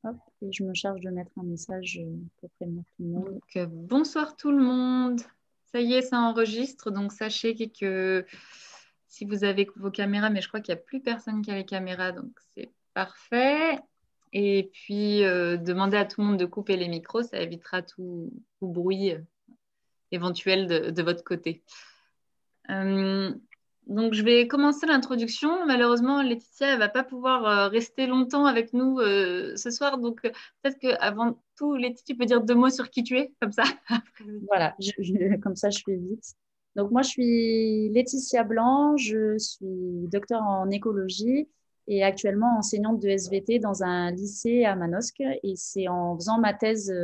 Hop, et je me charge de mettre un message pour prévenir tout le monde. Donc, bonsoir tout le monde. Ça y est, ça enregistre. Donc, sachez que si vous avez vos caméras, mais je crois qu'il n'y a plus personne qui a les caméras, donc c'est parfait. Et puis, demandez à tout le monde de couper les micros, ça évitera tout bruit éventuel de votre côté. Euh, donc, je vais commencer l'introduction. Malheureusement, Laetitia, elle va pas pouvoir rester longtemps avec nous ce soir. Donc, peut-être qu'avant tout, Laetitia, tu peux dire deux mots sur qui tu es, comme ça. Voilà, comme ça, je fais vite. Donc, moi, je suis Laetitia Blanc, je suis docteur en écologie et actuellement enseignante de SVT dans un lycée à Manosque. Et c'est en faisant ma thèse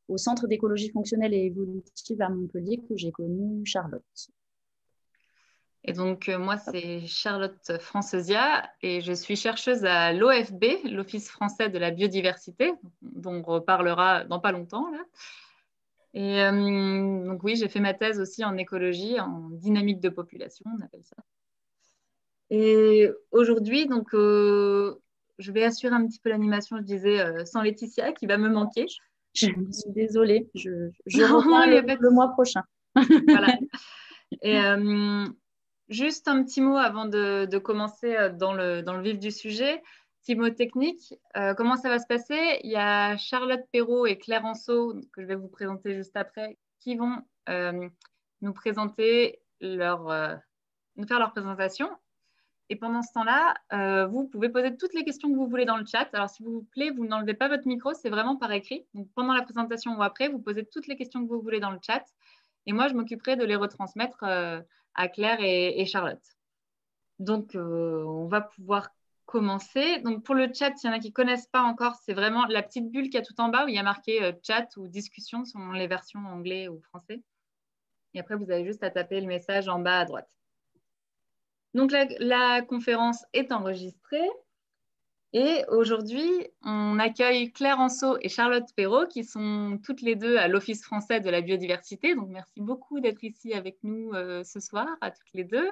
au Centre d'écologie fonctionnelle et évolutive à Montpellier que j'ai connu Charlotte. Et donc, moi, c'est Charlotte Francesia et je suis chercheuse à l'OFB, l'Office français de la biodiversité, dont on reparlera dans pas longtemps, là. Et donc, oui, j'ai fait ma thèse aussi en écologie, en dynamique de population, on appelle ça. Et aujourd'hui, donc, je vais assurer un petit peu l'animation, je disais, sans Laetitia, qui va me manquer. Je suis désolée, je Non, reviens il n'y a pas de le souci. mois prochain. Voilà. Et juste un petit mot avant de commencer dans le vif du sujet. Petit mot technique. Comment ça va se passer? Il y a Charlotte Perrault et Claire Anceau, que je vais vous présenter juste après, qui vont nous présenter nous faire leur présentation. Et pendant ce temps-là, vous pouvez poser toutes les questions que vous voulez dans le chat. Alors, s'il vous plaît, vous n'enlevez pas votre micro, c'est vraiment par écrit. Donc, pendant la présentation ou après, vous posez toutes les questions que vous voulez dans le chat. Et moi, je m'occuperai de les retransmettre à Claire et Charlotte. Donc, on va pouvoir commencer. Donc, pour le chat, s'il y en a qui ne connaissent pas encore, c'est vraiment la petite bulle qui est tout en bas où il y a marqué chat ou discussion selon les versions anglais ou français. Et après, vous avez juste à taper le message en bas à droite. Donc, la conférence est enregistrée. Et aujourd'hui, on accueille Claire Anceau et Charlotte Perrault, qui sont toutes les deux à l'Office français de la biodiversité. Donc, merci beaucoup d'être ici avec nous ce soir, à toutes les deux.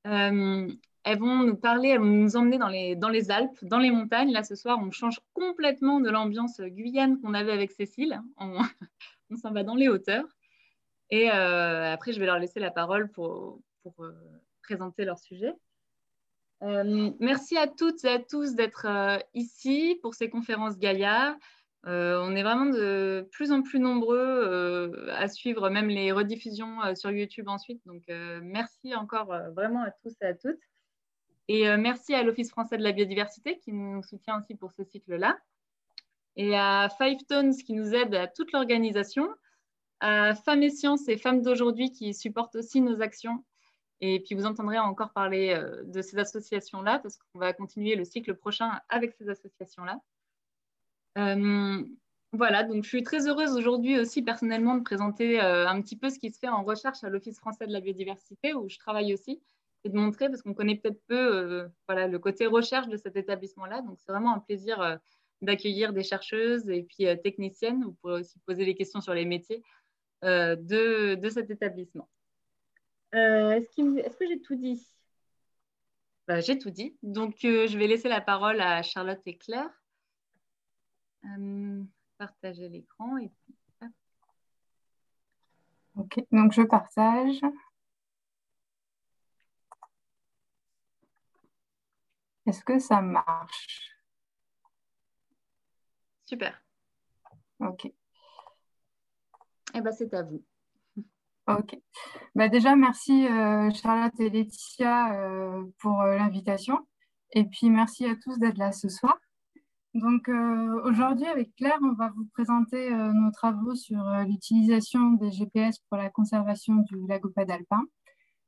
Elles vont nous parler, elles vont nous emmener dans les Alpes, dans les montagnes. Là, ce soir, on change complètement de l'ambiance Guyane qu'on avait avec Cécile. On s'en va dans les hauteurs. Et après, je vais leur laisser la parole pour présenter leur sujet. Merci à toutes et à tous d'être ici pour ces conférences Gaïa. On est vraiment de plus en plus nombreux à suivre même les rediffusions sur YouTube ensuite. Donc, merci encore vraiment à tous et à toutes. Et merci à l'Office français de la biodiversité qui nous soutient aussi pour ce cycle-là. Et à Five Tones qui nous aide à toute l'organisation. À Femmes et Sciences et Femmes d'aujourd'hui qui supportent aussi nos actions. Et puis, vous entendrez encore parler de ces associations-là, parce qu'on va continuer le cycle prochain avec ces associations-là. Voilà, donc je suis très heureuse aujourd'hui aussi personnellement de présenter un petit peu ce qui se fait en recherche à l'Office français de la biodiversité, où je travaille aussi, et de montrer, parce qu'on connaît peut-être peu voilà, le côté recherche de cet établissement-là. Donc, c'est vraiment un plaisir d'accueillir des chercheuses et puis techniciennes. Vous pourrez aussi poser des questions sur les métiers de cet établissement. Est-ce que j'ai tout dit? J'ai tout dit. Donc, je vais laisser la parole à Charlotte et Claire. Partager l'écran. Et puis, hop. Ok, donc je partage. Est-ce que ça marche? Super. Ok. Eh ben, c'est à vous. Ok. Déjà, merci Charlotte et Laetitia pour l'invitation. Et puis, merci à tous d'être là ce soir. Donc, aujourd'hui, avec Claire, on va vous présenter nos travaux sur l'utilisation des GPS pour la conservation du lagopède alpin.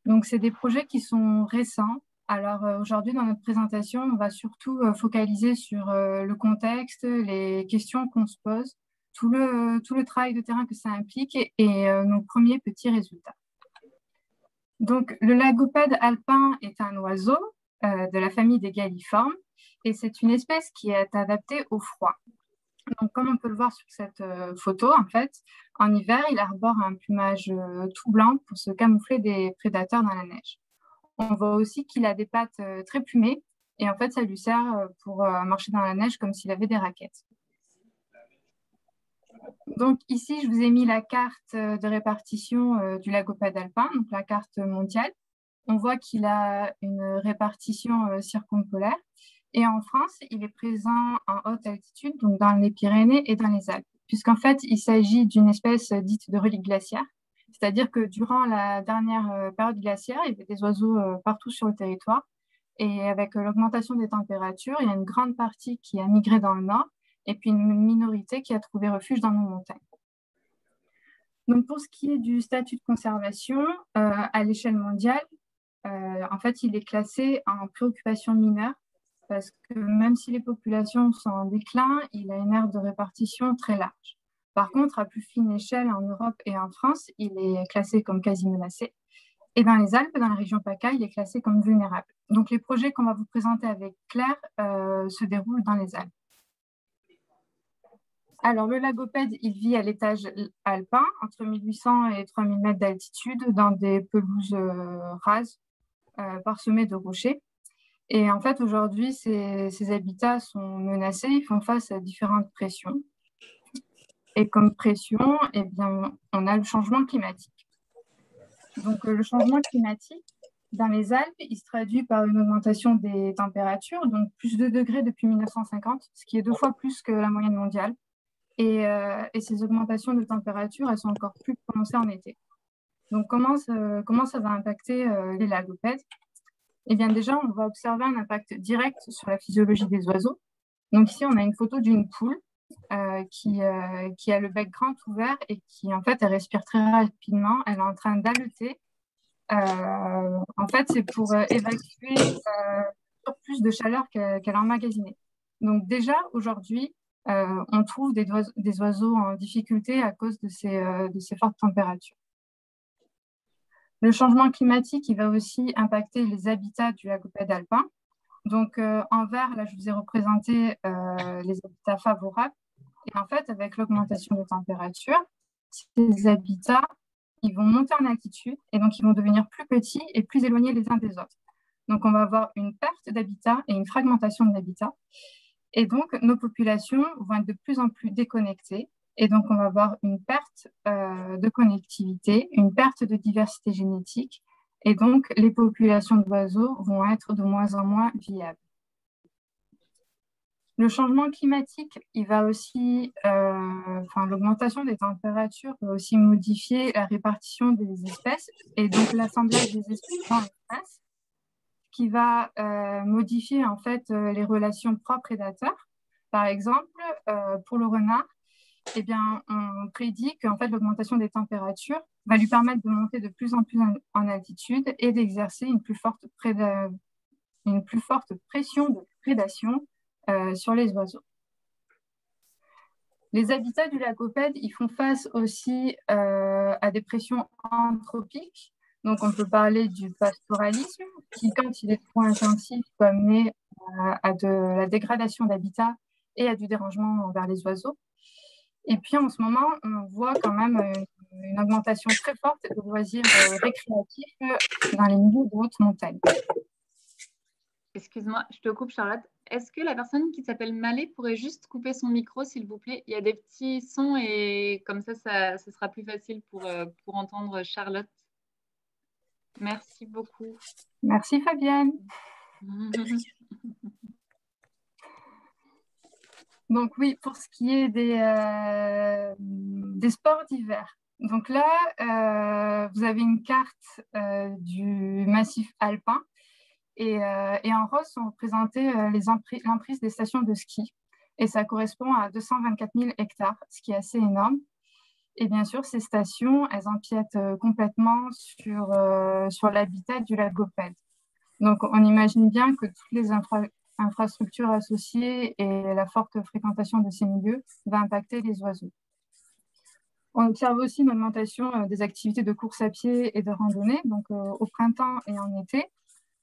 Donc, c'est des projets qui sont récents. Alors, aujourd'hui, dans notre présentation, on va surtout focaliser sur le contexte, les questions qu'on se pose, tout le travail de terrain que ça implique et nos premiers petits résultats. Donc, le lagopède alpin est un oiseau de la famille des galliformes et c'est une espèce qui est adaptée au froid. Donc, comme on peut le voir sur cette photo, en fait, en hiver, il arbore un plumage tout blanc pour se camoufler des prédateurs dans la neige. On voit aussi qu'il a des pattes très plumées Et en fait, ça lui sert pour marcher dans la neige comme s'il avait des raquettes. Donc ici, je vous ai mis la carte de répartition du lagopède alpin, donc la carte mondiale. On voit qu'il a une répartition circumpolaire. Et en France, il est présent en haute altitude, donc dans les Pyrénées et dans les Alpes, puisqu'en fait, il s'agit d'une espèce dite de relique glaciaire. C'est-à-dire que durant la dernière période glaciaire, il y avait des oiseaux partout sur le territoire. Et avec l'augmentation des températures, il y a une grande partie qui a migré dans le nord et puis une minorité qui a trouvé refuge dans nos montagnes. Donc, pour ce qui est du statut de conservation, à l'échelle mondiale, en fait, il est classé en préoccupation mineure parce que même si les populations sont en déclin, il a une aire de répartition très large. Par contre, à plus fine échelle, en Europe et en France, il est classé comme quasi menacé. Et dans les Alpes, dans la région PACA, il est classé comme vulnérable. Donc, les projets qu'on va vous présenter avec Claire se déroulent dans les Alpes. Alors, le lagopède, il vit à l'étage alpin, entre 1800 et 3000 mètres d'altitude, dans des pelouses rases, parsemées de rochers. Et en fait, aujourd'hui, ces habitats sont menacés, ils font face à différentes pressions. Et comme pression, eh bien, on a le changement climatique. Donc, le changement climatique, dans les Alpes, il se traduit par une augmentation des températures, donc plus de degrés depuis 1950, ce qui est 2 fois plus que la moyenne mondiale. Et ces augmentations de température, elles sont encore plus prononcées en été. Donc, comment ça va impacter les lagopèdes? Eh bien, déjà, on va observer un impact direct sur la physiologie des oiseaux. Donc, ici, on a une photo d'une poule qui a le bec grand ouvert et qui, en fait, elle respire très rapidement. Elle est en train d'haleuter. En fait, c'est pour évacuer le surplus de chaleur qu'elle a emmagasiné. Donc, déjà, aujourd'hui, on trouve des oiseaux en difficulté à cause de ces fortes températures. Le changement climatique, il va aussi impacter les habitats du lagopède alpin. Donc, en vert, là, je vous ai représenté les habitats favorables. Et en fait, avec l'augmentation des températures, ces habitats, ils vont monter en altitude et donc ils vont devenir plus petits et plus éloignés les uns des autres. Donc, on va avoir une perte d'habitat et une fragmentation de l'habitat. Et donc, nos populations vont être de plus en plus déconnectées. Et donc, on va avoir une perte de connectivité, une perte de diversité génétique. Et donc, les populations d'oiseaux vont être de moins en moins viables. Le changement climatique, il va aussi, l'augmentation des températures va aussi modifier la répartition des espèces et donc l'assemblage des espèces dans l'espace, qui va modifier en fait les relations proies-prédateurs. Par exemple, pour le renard, eh bien, on prédit qu'en fait, l'augmentation des températures va lui permettre de monter de plus en plus en altitude et d'exercer une plus forte pression de prédation sur les oiseaux. Les habitats du lagopède, ils font face aussi à des pressions anthropiques. Donc, on peut parler du pastoralisme, qui, quand il est trop intensif, peut amener à de la dégradation d'habitat et à du dérangement envers les oiseaux. Et puis, en ce moment, on voit quand même une augmentation très forte de loisirs récréatifs dans les milieux de haute montagne. Excuse-moi, je te coupe, Charlotte. Est-ce que la personne qui s'appelle Malé pourrait juste couper son micro, s'il vous plaît? Il y a des petits sons et comme ça ce sera plus facile pour entendre Charlotte. Merci beaucoup. Merci, Fabienne. Donc oui, pour ce qui est des sports d'hiver. Donc là, vous avez une carte du massif alpin et en rose sont représentées les emprises des stations de ski. Et ça correspond à 224 000 hectares, ce qui est assez énorme. Et bien sûr, ces stations, elles empiètent complètement sur l'habitat du lagopède. Donc, on imagine bien que toutes les infrastructures associées et la forte fréquentation de ces milieux va impacter les oiseaux. On observe aussi une augmentation des activités de course à pied et de randonnée, donc au printemps et en été,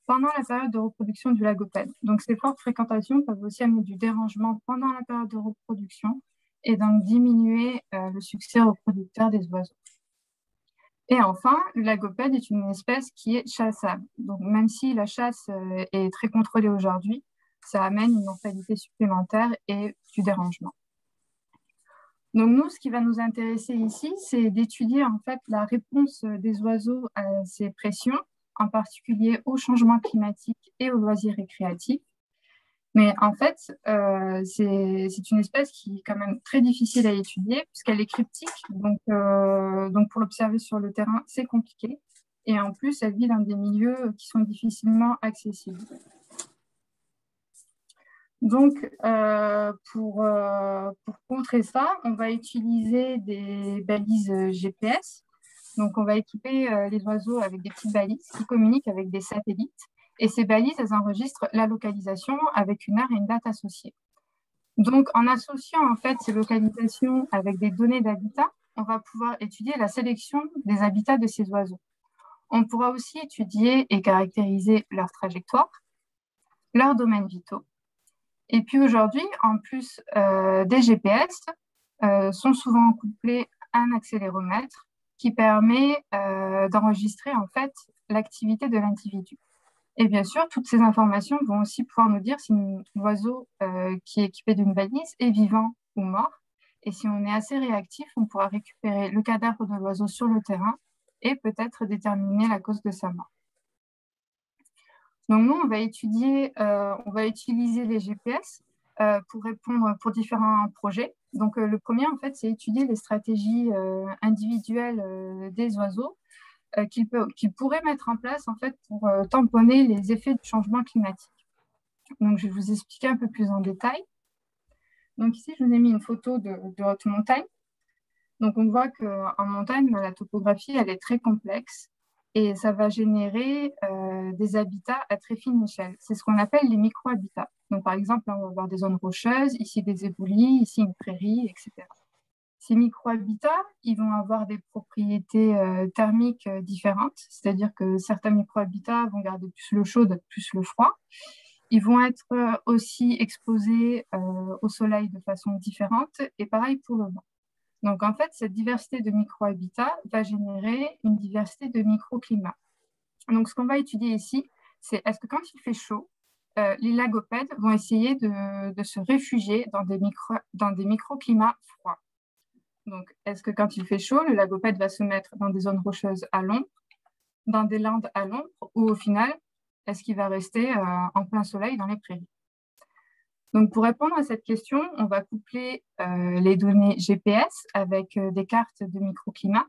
pendant la période de reproduction du lagopède. Donc, ces fortes fréquentations peuvent aussi amener du dérangement pendant la période de reproduction et donc diminuer le succès reproducteur des oiseaux. Et enfin, le lagopède est une espèce qui est chassable. Donc, même si la chasse est très contrôlée aujourd'hui, ça amène une mortalité supplémentaire et du dérangement. Donc, nous, ce qui va nous intéresser ici, c'est d'étudier en fait la réponse des oiseaux à ces pressions, en particulier au changement climatique et aux loisirs récréatifs. Mais en fait, c'est une espèce qui est quand même très difficile à étudier puisqu'elle est cryptique. Donc pour l'observer sur le terrain, c'est compliqué. Et en plus, elle vit dans des milieux qui sont difficilement accessibles. Donc, pour contrer ça, on va utiliser des balises GPS. Donc, on va équiper les oiseaux avec des petites balises qui communiquent avec des satellites. Et ces balises, elles enregistrent la localisation avec une heure et une date associée. Donc, en associant en fait ces localisations avec des données d'habitat, on va pouvoir étudier la sélection des habitats de ces oiseaux. On pourra aussi étudier et caractériser leur trajectoire, leurs domaines vitaux. Et puis aujourd'hui, en plus des GPS, sont souvent couplés à un accéléromètre qui permet d'enregistrer en fait l'activité de l'individu. Et bien sûr, toutes ces informations vont aussi pouvoir nous dire si l'oiseau qui est équipé d'une balise est vivant ou mort. Et si on est assez réactif, on pourra récupérer le cadavre de l'oiseau sur le terrain et peut-être déterminer la cause de sa mort. Donc nous, on va utiliser les GPS pour répondre pour différents projets. Donc le premier, en fait, c'est étudier les stratégies individuelles des oiseaux qu'ils pourraient mettre en place en fait, pour tamponner les effets du changement climatique. Donc, je vais vous expliquer un peu plus en détail. Donc, ici, je vous ai mis une photo de haute montagne. Donc, on voit qu'en montagne, la topographie, elle est très complexe et ça va générer des habitats à très fine échelle. C'est ce qu'on appelle les micro-habitats. Donc, par exemple, là, on va avoir des zones rocheuses, ici des éboulis, ici une prairie, etc. Ces micro-habitats, ils vont avoir des propriétés thermiques différentes, c'est-à-dire que certains micro-habitats vont garder plus l'eau chaude, plus le froid. Ils vont être aussi exposés au soleil de façon différente, et pareil pour le vent. Donc en fait, cette diversité de micro-habitats va générer une diversité de microclimats. Donc ce qu'on va étudier ici, c'est est-ce que quand il fait chaud, les lagopèdes vont essayer de se réfugier dans des microclimats froids. Donc, est-ce que quand il fait chaud, le lagopède va se mettre dans des zones rocheuses à l'ombre, dans des landes à l'ombre, ou au final, est-ce qu'il va rester en plein soleil dans les prairies? Donc, pour répondre à cette question, on va coupler les données GPS avec des cartes de microclimats,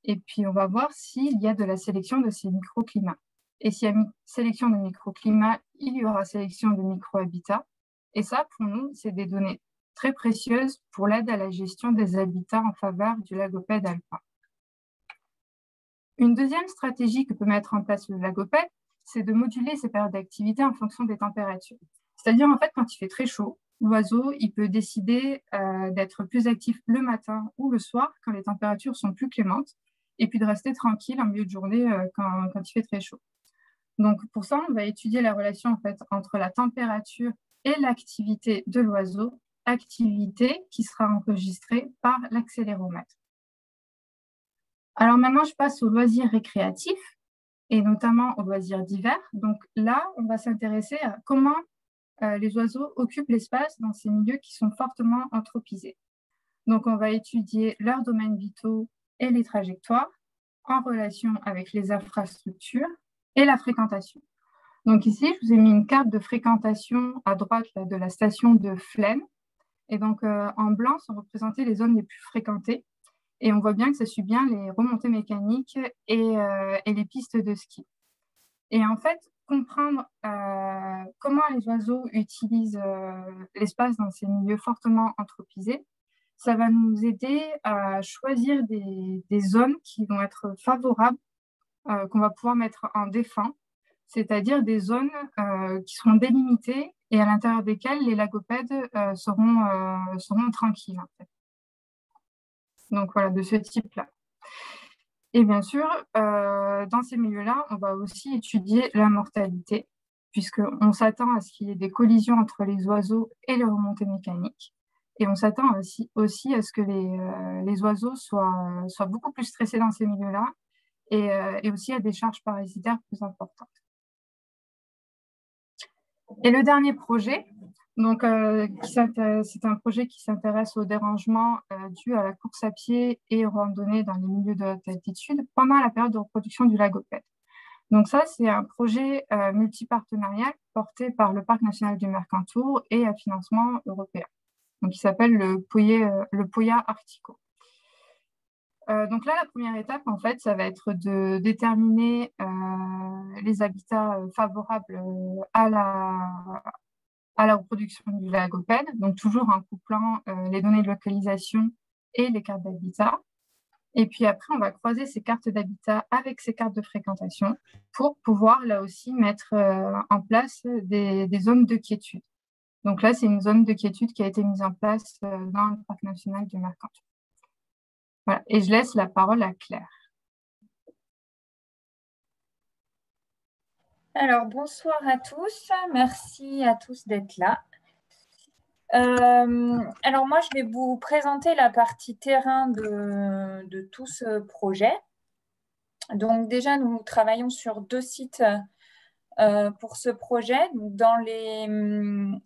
et puis on va voir s'il y a de la sélection de ces microclimats. Et s'il y a sélection de microclimats, il y aura sélection de micro-habitats. Et ça, pour nous, c'est des données très précieuse pour l'aide à la gestion des habitats en faveur du lagopède alpin. Une deuxième stratégie que peut mettre en place le lagopède, c'est de moduler ses périodes d'activité en fonction des températures. C'est-à-dire, en fait, quand il fait très chaud, l'oiseau, il peut décider d'être plus actif le matin ou le soir quand les températures sont plus clémentes, et puis de rester tranquille en milieu de journée quand il fait très chaud. Donc, pour ça, on va étudier la relation en fait, entre la température et l'activité de l'oiseau, activité qui sera enregistrée par l'accéléromètre. Alors maintenant, je passe aux loisirs récréatifs et notamment aux loisirs d'hiver. Donc là, on va s'intéresser à comment les oiseaux occupent l'espace dans ces milieux qui sont fortement anthropisés. Donc on va étudier leurs domaines vitaux et les trajectoires en relation avec les infrastructures et la fréquentation. Donc ici, je vous ai mis une carte de fréquentation à droite là, de la station de Flaine. Et donc, en blanc sont représentées les zones les plus fréquentées. Et on voit bien que ça suit bien les remontées mécaniques et les pistes de ski. Et en fait, comprendre comment les oiseaux utilisent l'espace dans ces milieux fortement anthropisés, ça va nous aider à choisir des zones qui vont être favorables, qu'on va pouvoir mettre en défense, c'est-à-dire des zones qui seront délimitées et à l'intérieur desquelles les lagopèdes seront tranquilles. En fait. Donc voilà, de ce type-là. Et bien sûr, dans ces milieux-là, on va aussi étudier la mortalité, puisqu'on s'attend à ce qu'il y ait des collisions entre les oiseaux et les remontées mécaniques. Et on s'attend aussi à ce que les oiseaux soient beaucoup plus stressés dans ces milieux-là et aussi à des charges parasitaires plus importantes. Et le dernier projet, donc, c'est un projet qui s'intéresse aux dérangements dus à la course à pied et aux randonnées dans les milieux de haute altitude pendant la période de reproduction du lagopède. Donc ça, c'est un projet multipartenarial porté par le Parc national du Mercantour et à financement européen. Donc, il s'appelle le Poya Arctico. Donc là, la première étape, en fait, ça va être de déterminer les habitats favorables à la reproduction du lagopède, donc toujours en couplant les données de localisation et les cartes d'habitat. Et puis après, on va croiser ces cartes d'habitat avec ces cartes de fréquentation pour pouvoir, là aussi, mettre en place des zones de quiétude. Donc là, c'est une zone de quiétude qui a été mise en place dans le Parc national du Mercantour. Voilà. Et je laisse la parole à Claire. Alors, bonsoir à tous. Merci à tous d'être là. Alors, moi, je vais vous présenter la partie terrain de tout ce projet. Donc, déjà, nous travaillons sur 2 sites pour ce projet.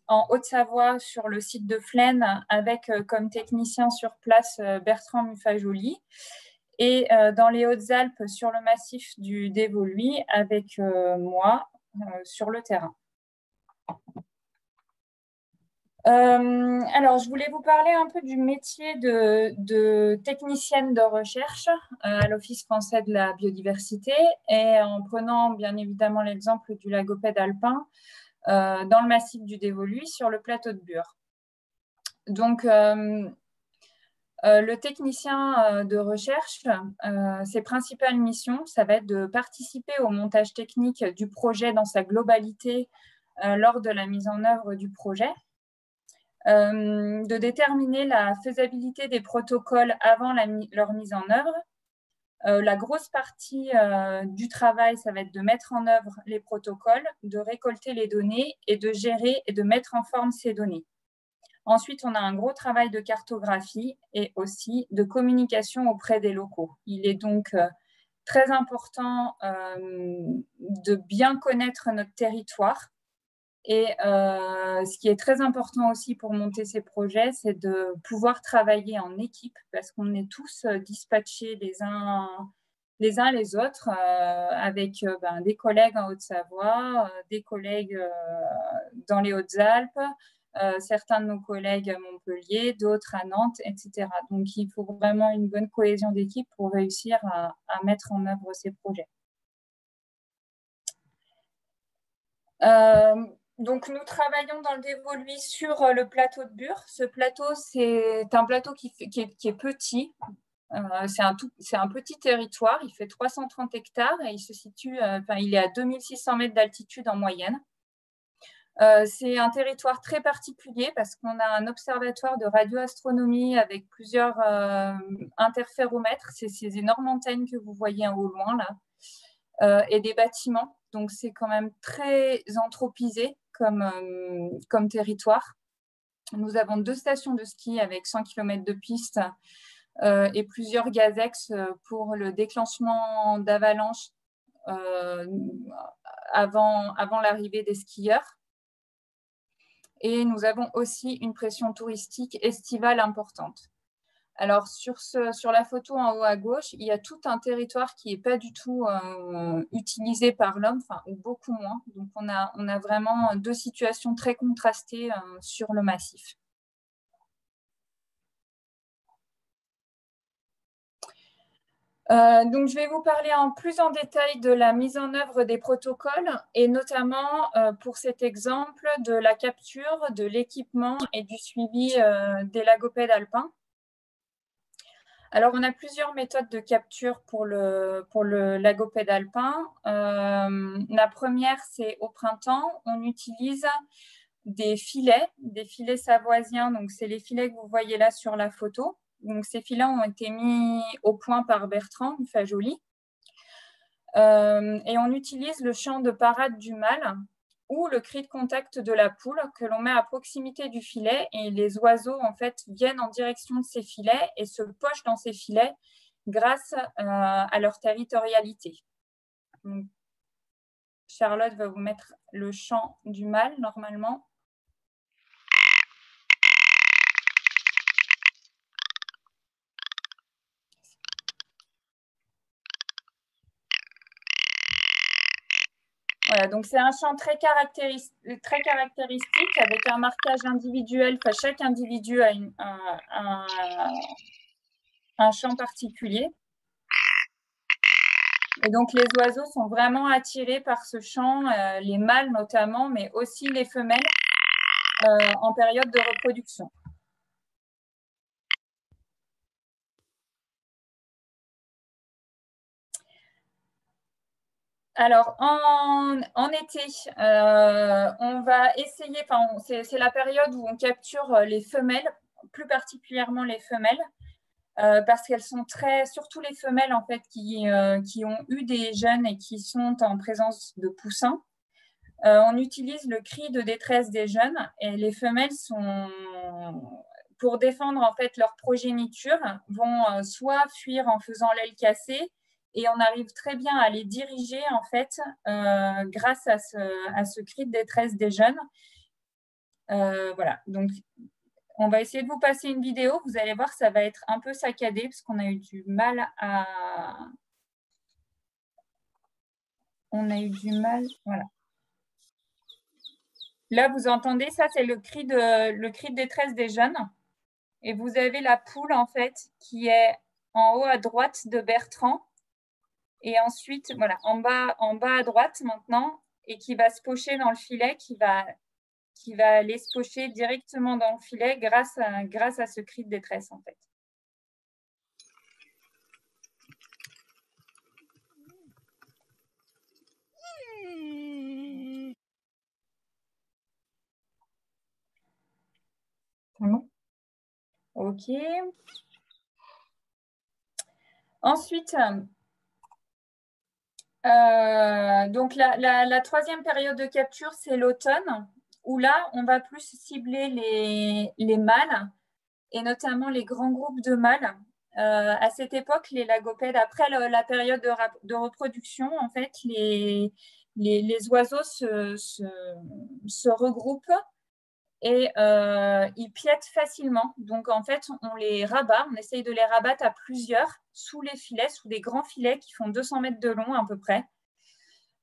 En Haute-Savoie, sur le site de Flaine, avec comme technicien sur place Bertrand Muffajoli. Et dans les Hautes-Alpes, sur le massif du Dévoluy, avec moi sur le terrain. Alors, je voulais vous parler un peu du métier de technicienne de recherche à l'Office français de la biodiversité et en prenant bien évidemment l'exemple du lagopède alpin dans le massif du Dévoluy sur le plateau de Bure. Donc, le technicien de recherche, ses principales missions, ça va être de participer au montage technique du projet dans sa globalité lors de la mise en œuvre du projet, de déterminer la faisabilité des protocoles avant leur mise en œuvre. La grosse partie du travail, ça va être de mettre en œuvre les protocoles, de récolter les données et de gérer et de mettre en forme ces données. Ensuite, on a un gros travail de cartographie et aussi de communication auprès des locaux. Il est donc très important de bien connaître notre territoire. Et ce qui est très important aussi pour monter ces projets, c'est de pouvoir travailler en équipe parce qu'on est tous dispatchés les uns les autres avec des collègues en Haute-Savoie, des collègues dans les Hautes-Alpes, certains de nos collègues à Montpellier, d'autres à Nantes, etc. Donc, il faut vraiment une bonne cohésion d'équipe pour réussir à mettre en œuvre ces projets. Donc, nous travaillons dans le Dévoluy sur le plateau de Bure. Ce plateau, c'est un plateau qui est petit. C'est un petit territoire. Il fait 330 hectares et il se situe, il est à 2600 mètres d'altitude en moyenne. C'est un territoire très particulier parce qu'on a un observatoire de radioastronomie avec plusieurs interféromètres. C'est ces énormes antennes que vous voyez au loin là, et des bâtiments. Donc, c'est quand même très anthropisé comme territoire. Nous avons 2 stations de ski avec 100 km de piste et plusieurs gazex pour le déclenchement d'avalanches avant l'arrivée des skieurs. Et nous avons aussi une pression touristique estivale importante. Alors, sur la photo en haut à gauche, il y a tout un territoire qui n'est pas du tout utilisé par l'homme, ou beaucoup moins. Donc, on a vraiment 2 situations très contrastées sur le massif. Donc, je vais vous parler plus en détail de la mise en œuvre des protocoles et notamment pour cet exemple de la capture, de l'équipement et du suivi des lagopèdes alpins. Alors, on a plusieurs méthodes de capture pour le lagopède alpin. La première, c'est au printemps. On utilise des filets savoisiens. Donc, c'est les filets que vous voyez là sur la photo. Donc, ces filets ont été mis au point par Bertrand Muffajoli. Et on utilise le chant de parade du mâle ou le cri de contact de la poule que l'on met à proximité du filet et les oiseaux en fait viennent en direction de ces filets et se pochent dans ces filets grâce à leur territorialité. Donc, Charlotte va vous mettre le chant du mâle normalement. Voilà, donc c'est un chant très caractéristique avec un marquage individuel. Enfin, chaque individu a un chant particulier. Et donc, les oiseaux sont vraiment attirés par ce chant, les mâles notamment, mais aussi les femelles en période de reproduction. Alors, en été, on va essayer, c'est la période où on capture les femelles, plus particulièrement les femelles, parce qu'elles sont surtout les femelles en fait, qui ont eu des jeunes et qui sont en présence de poussins. On utilise le cri de détresse des jeunes et les femelles pour défendre en fait leur progéniture, vont soit fuir en faisant l'aile cassée, et on arrive très bien à les diriger en fait grâce à ce cri de détresse des jeunes. Voilà, donc on va essayer de vous passer une vidéo. Vous allez voir, ça va être un peu saccadé parce qu'on a eu du mal à... Voilà. Là, vous entendez, ça, c'est le cri de détresse des jeunes. Et vous avez la poule, en fait, qui est en haut à droite de Bertrand. Et ensuite, voilà, en bas à droite maintenant, et qui va se pocher dans le filet, qui va aller se pocher directement dans le filet grâce à ce cri de détresse, en fait. C'est bon ? Ok. Ensuite, donc la troisième période de capture, c'est l'automne, où là, on va plus cibler les mâles, et notamment les grands groupes de mâles. À cette époque, les lagopèdes, après la période de reproduction, en fait, les oiseaux se regroupent et ils piètent facilement. Donc, en fait, on les rabat, on essaye de les rabattre à plusieurs sous les filets, sous des grands filets qui font 200 mètres de long à peu près.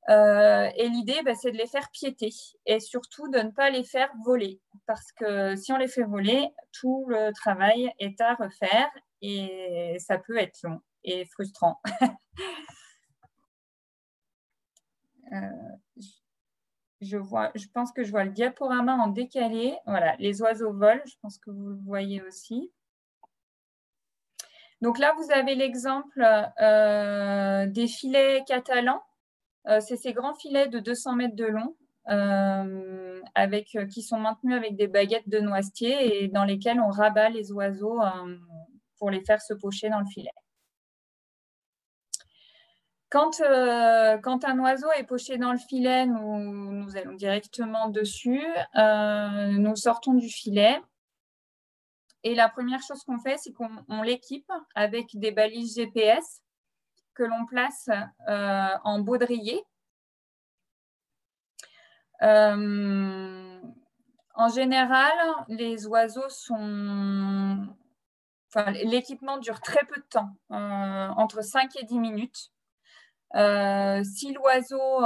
Et l'idée, c'est de les faire piéter et surtout de ne pas les faire voler. Parce que si on les fait voler, tout le travail est à refaire et ça peut être long et frustrant. Je pense que je vois le diaporama en décalé. Voilà, les oiseaux volent, je pense que vous le voyez aussi. Donc là, vous avez l'exemple des filets catalans. C'est ces grands filets de 200 mètres de long qui sont maintenus avec des baguettes de noisetier et dans lesquels on rabat les oiseaux pour les faire se pocher dans le filet. Quand un oiseau est poché dans le filet, nous allons directement dessus. Nous sortons du filet. Et la première chose qu'on fait, c'est qu'on l'équipe avec des balises GPS que l'on place en baudrier. En général, les oiseaux l'équipement dure très peu de temps, entre 5 et 10 minutes. Si l'oiseau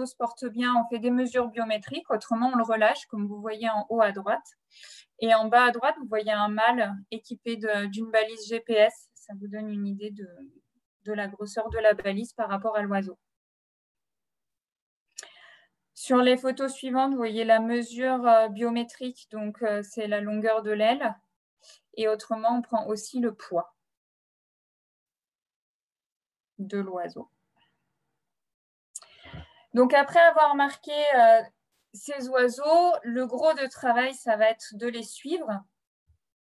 se porte bien, on fait des mesures biométriques, autrement on le relâche, comme vous voyez en haut à droite. Et en bas à droite, vous voyez un mâle équipé d'une balise GPS. Ça vous donne une idée de la grosseur de la balise par rapport à l'oiseau. Sur les photos suivantes, vous voyez la mesure biométrique, donc c'est la longueur de l'aile. Et autrement, on prend aussi le poids de l'oiseau. Donc après avoir marqué ces oiseaux, le gros de travail, ça va être de les suivre.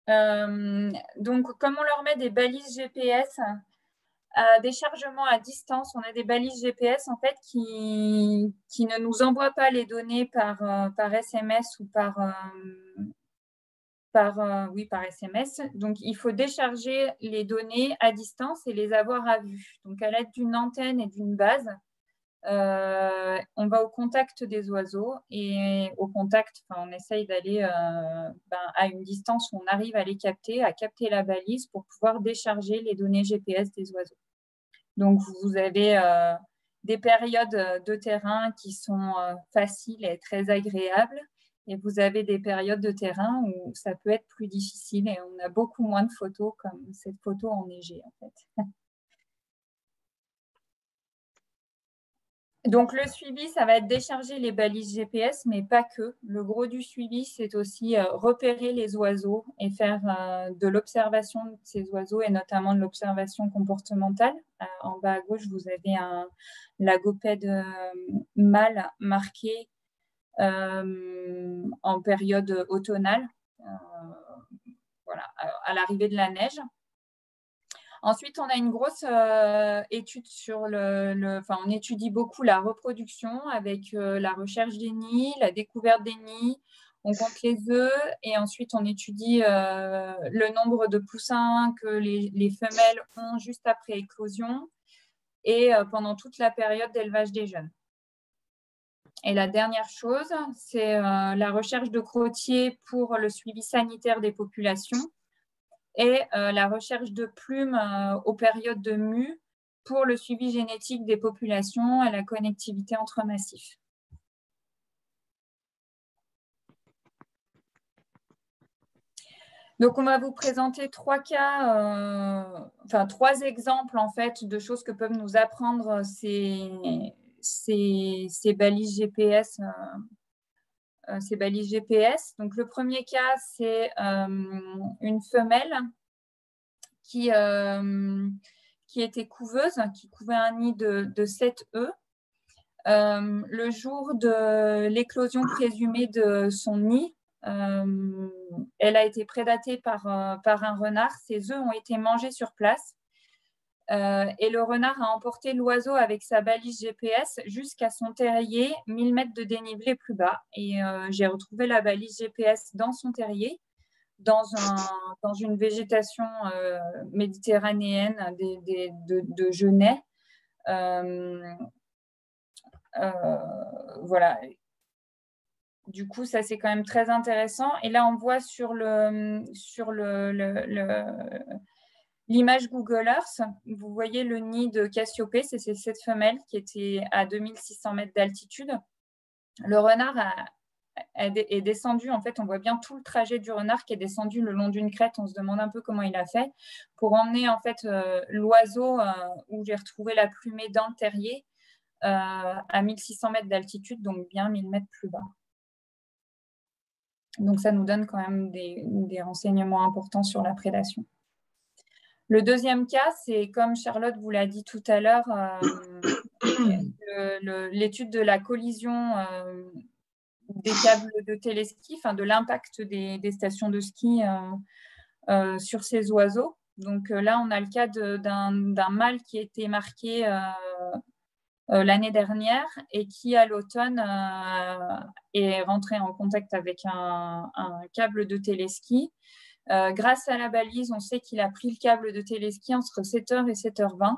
Donc comme on leur met des balises GPS, des chargements à distance, on a des balises GPS en fait qui ne nous envoient pas les données par SMS ou Oui, par SMS. Donc, il faut décharger les données à distance et les avoir à vue. Donc, à l'aide d'une antenne et d'une base, on va au contact des oiseaux et au contact, on essaye d'aller à une distance où on arrive à les capter, à capter la balise pour pouvoir décharger les données GPS des oiseaux. Donc, vous avez des périodes de terrain qui sont faciles et très agréables. Et vous avez des périodes de terrain où ça peut être plus difficile et on a beaucoup moins de photos comme cette photo enneigée en fait. Donc le suivi, ça va être décharger les balises GPS, mais pas que. Le gros du suivi, c'est aussi repérer les oiseaux et faire de l'observation de ces oiseaux et notamment de l'observation comportementale. En bas à gauche, vous avez un lagopède mâle marqué en période automnale, voilà, à l'arrivée de la neige. Ensuite, on a une grosse étude sur on étudie beaucoup la reproduction avec la recherche des nids, la découverte des nids, on compte les œufs et ensuite on étudie le nombre de poussins que les femelles ont juste après éclosion et pendant toute la période d'élevage des jeunes. Et la dernière chose, c'est la recherche de crottiers pour le suivi sanitaire des populations et la recherche de plumes aux périodes de mue pour le suivi génétique des populations et la connectivité entre massifs. Donc, on va vous présenter trois exemples en fait de choses que peuvent nous apprendre ces balises GPS. Ces balises GPS. Donc, le premier cas, c'est une femelle qui était couveuse, qui couvait un nid de 7 œufs. Le jour de l'éclosion présumée de son nid, elle a été prédatée par un renard. Ses œufs ont été mangés sur place. Et le renard a emporté l'oiseau avec sa balise GPS jusqu'à son terrier, 1000 mètres de dénivelé plus bas. Et j'ai retrouvé la balise GPS dans son terrier, dans une végétation méditerranéenne de genêts. Voilà. Du coup, ça, c'est quand même très intéressant. Et là, on voit sur l'image Google Earth, vous voyez le nid de Cassiopée, c'est cette femelle qui était à 2600 mètres d'altitude. Le renard est descendu, en fait, on voit bien tout le trajet du renard qui est descendu le long d'une crête. On se demande un peu comment il a fait pour emmener en fait l'oiseau où j'ai retrouvé la plumée dans le terrier à 1600 mètres d'altitude, donc bien 1000 mètres plus bas. Donc, ça nous donne quand même des renseignements importants sur la prédation. Le deuxième cas, c'est comme Charlotte vous l'a dit tout à l'heure, l'étude de la collision des câbles de téléski, de l'impact des stations de ski sur ces oiseaux. Donc là, on a le cas d'un mâle qui a été marqué l'année dernière et qui, à l'automne, est rentré en contact avec un câble de téléski. Grâce à la balise, on sait qu'il a pris le câble de téléski entre 7h et 7h20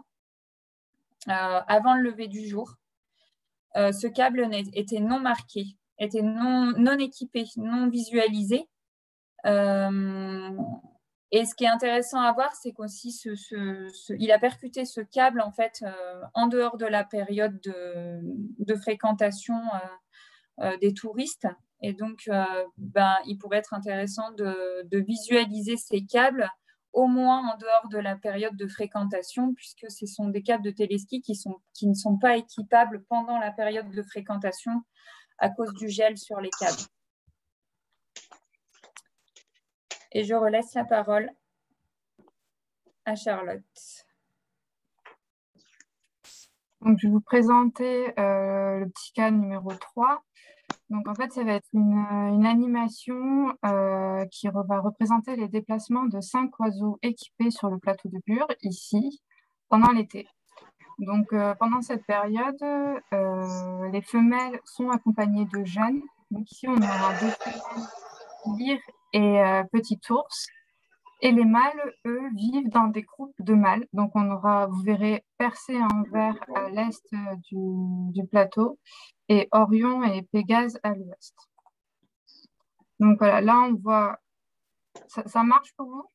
avant le lever du jour. Ce câble était non marqué, était non équipé, non visualisé. Et ce qui est intéressant à voir, c'est qu'aussi il a percuté ce câble en fait en dehors de la période de fréquentation des touristes. Et donc, il pourrait être intéressant de visualiser ces câbles au moins en dehors de la période de fréquentation, puisque ce sont des câbles de téléski qui ne sont pas équipables pendant la période de fréquentation à cause du gel sur les câbles. Et je relaisse la parole à Charlotte. Donc, je vais vous présenter le petit cas numéro 3. Donc, en fait, ça va être une animation qui va représenter les déplacements de 5 oiseaux équipés sur le plateau de Bure, ici, pendant l'été. Donc, pendant cette période, les femelles sont accompagnées de jeunes. Donc, ici, on aura 2 femelles, Lyre et petit ours. Et les mâles, eux, vivent dans des groupes de mâles. Donc, vous verrez Persée en vert à l'est du plateau et Orion et Pégase à l'ouest. Donc, voilà, là, on voit... Ça marche pour vous?